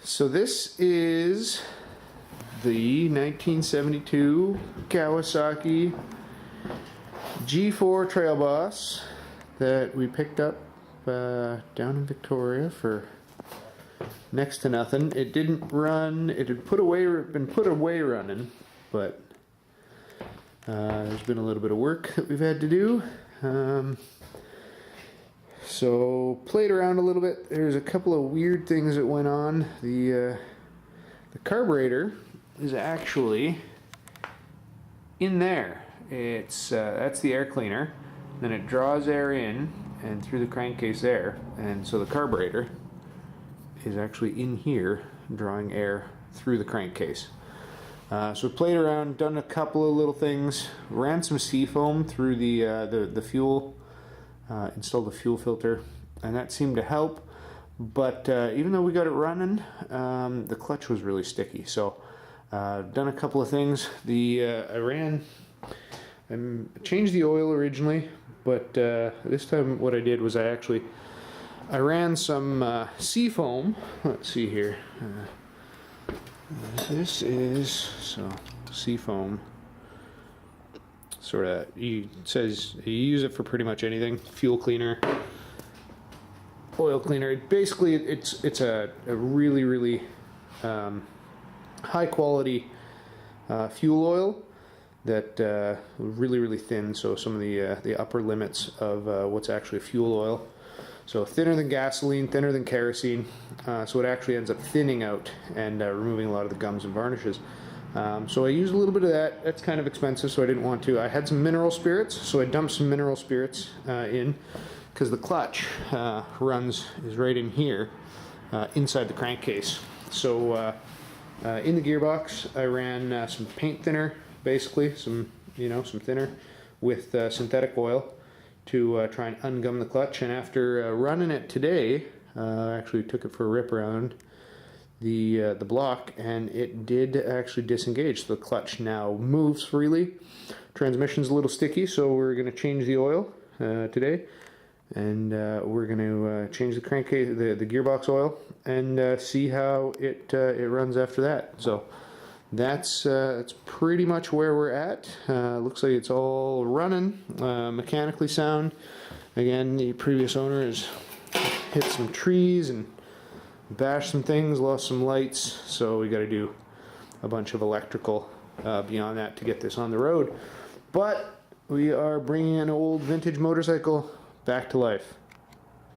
So this is the 1972 Kawasaki G4 Trailboss that we picked up down in Victoria for next to nothing. It didn't run. It had been put away running, but there's been a little bit of work that we've had to do. So played around a little bit. There's a couple of weird things that went on. The carburetor is actually in there. It's that's the air cleaner. Then it draws air in and through the crankcase there, and so the carburetor is actually in here drawing air through the crankcase. So we played around, done a couple of little things, ran some seafoam through the fuel, installed a fuel filter, and that seemed to help. But even though we got it running, the clutch was really sticky. So done a couple of things. I changed the oil originally, but this time what I did was I ran some seafoam. Let's see here. This is seafoam. Sort of, it says you use it for pretty much anything. Fuel cleaner, oil cleaner. Basically, it's a really high quality fuel oil that really thin. So some of the upper limits of what's actually fuel oil. So thinner than gasoline, thinner than kerosene. So it actually ends up thinning out and removing a lot of the gums and varnishes. So I used a little bit of that. That's kind of expensive, so I didn't want to. I had some mineral spirits, so I dumped some mineral spirits in, because the clutch is right in here, inside the crankcase. So in the gearbox, I ran some paint thinner, basically some thinner with synthetic oil to try and ungum the clutch. And after running it today, I actually took it for a rip around the block, and it did actually disengage. So the clutch now moves freely. Transmission's a little sticky, so we're going to change the oil today, and we're going to change the crankcase, the gearbox oil, and see how it runs after that. So that's pretty much where we're at. Looks like it's all running, mechanically sound. Again, the previous owner has hit some trees and bashed some things, lost some lights, so we got to do a bunch of electrical beyond that to get this on the road. But we are bringing an old vintage motorcycle back to life.